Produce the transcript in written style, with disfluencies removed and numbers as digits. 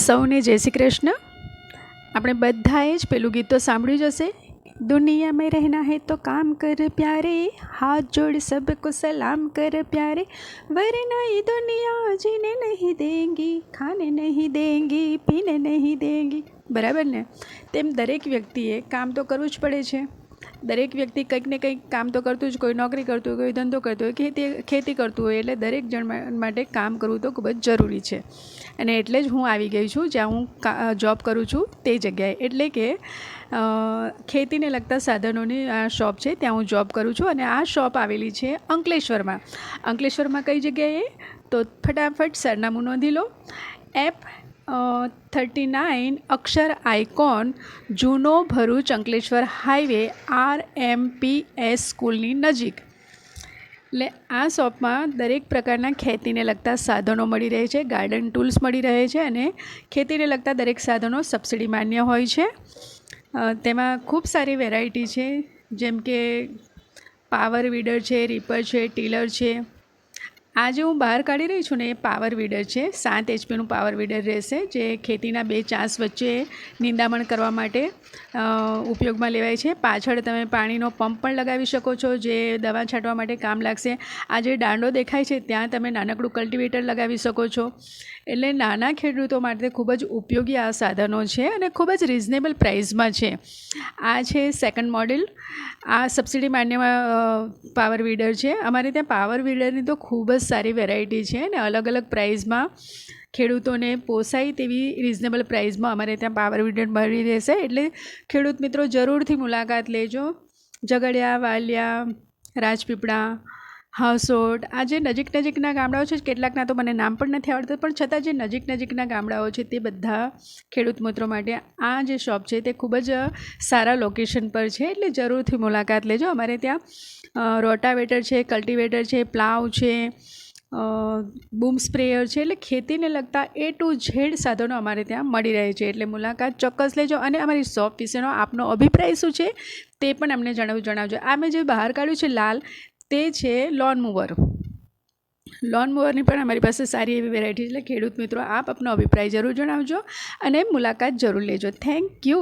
સૌને જય શ્રી કૃષ્ણ. આપણે બધાએ જ પેલું ગીત તો સાંભળ્યું જ હશે, દુનિયા મેં રહેના હૈ તો કામ કર પ્યારે, હાથ જોડ સબકો સલામ કર પ્યારે, વરના ये दुनिया जीने नहीं देंगी, खाने नहीं देंगी, पीने नहीं देंगी. બરાબર ને? તેમ દરેક વ્યક્તિએ કામ તો કરવું જ પડે છે. દરેક વ્યક્તિ કંઈક ને કંઈક કામ તો કરતું જ, કોઈ નોકરી કરતું હોય, કોઈ ધંધો કરતો હોય, ખેતી કરતું હોય, એટલે દરેક જણ માટે કામ કરવું તો ખૂબ જ જરૂરી છે. અને એટલે જ હું આવી ગઈ છું જ્યાં હું જોબ કરું છું તે જગ્યાએ, એટલે કે ખેતીને લગતા સાધનોની આ શોપ છે, ત્યાં હું જોબ કરું છું. અને આ શોપ આવેલી છે અંકલેશ્વરમાં. અંકલેશ્વરમાં કઈ જગ્યાએ? તો ફટાફટ સરનામું નોંધી લો. F39 અક્ષર આઇકોન, જૂનો ભરૂચ અંકલેશ્વર હાઈવે, RMPS સ્કૂલની નજીક. એટલે આ શોપમાં દરેક પ્રકારના ખેતીને લગતા સાધનો મળી રહે છે, ગાર્ડન ટૂલ્સ મળી રહે છે, અને ખેતીને લગતા દરેક સાધનો સબસિડી માન્ય હોય છે. તેમાં ખૂબ સારી વેરાયટી છે, જેમ કે પાવર વીડર છે, રીપર છે, ટીલર છે. આ જે હું બહાર કાઢી રહી છું ને એ પાવર વીડર છે. 7 HPનું પાવર વીડર રહેશે, જે ખેતીના બે ચાંસ વચ્ચે નિંદામણ કરવા માટે ઉપયોગમાં લેવાય છે. પાછળ તમે પાણીનો પંપ પણ લગાવી શકો છો, જે દવા છાંટવા માટે કામ લાગશે. આ જે દાંડો દેખાય છે ત્યાં તમે નાનકડું કલ્ટિવેટર લગાવી શકો છો. એટલે નાના ખેડૂતો માટે ખૂબ જ ઉપયોગી આ સાધનો છે, અને ખૂબ જ રિઝનેબલ પ્રાઇસમાં છે. આ છે સેકન્ડ મોડેલ. આ સબસિડી માન્યમાં પાવર વીડર છે. અમારે ત્યાં પાવર વીડરની તો ખૂબ જ સારી વેરાયટી છે, અને અલગ અલગ પ્રાઇઝમાં ખેડૂતોને પોસાય તેવી રિઝનેબલ પ્રાઇઝમાં અમારે ત્યાં પાવર વીડર મળી રહેશે. એટલે ખેડૂત મિત્રો જરૂરથી મુલાકાત લેજો. ઝઘડિયા, વાલિયા, રાજપીપળા, હાંસોટ, આ જે નજીકના ગામડાઓ છે, કેટલાકના તો મને નામ પણ નથી આવડતું, પણ છતાં જે નજીકના ગામડાઓ છે તે બધા ખેડૂત મિત્રો માટે આ જે શોપ છે તે ખૂબ જ સારા લોકેશન પર છે. એટલે જરૂરથી મુલાકાત લેજો. અમારે ત્યાં રોટાવેટર છે, કલ્ટિવેટર છે, પ્લાવ છે, બૂમ સ્પ્રેયર છે. એટલે ખેતીને લગતા A to Z સાધનો અમારે ત્યાં મળી રહે છે. એટલે મુલાકાત ચોક્કસ લેજો. અને અમારી શોપ વિશેનો આપનો અભિપ્રાય શું છે તે પણ અમને જણાવજો. આ મેં જે બહાર કાઢ્યું છે લાલ, તે છે લોન મૂવર. લોન મૂવરની પણ અમારી પાસે સારી એવી વેરાયટી છે. એટલે ખેડૂત મિત્રો, આપ આપનો અભિપ્રાય જરૂર જણાવજો અને મુલાકાત જરૂર લેજો. Thank you.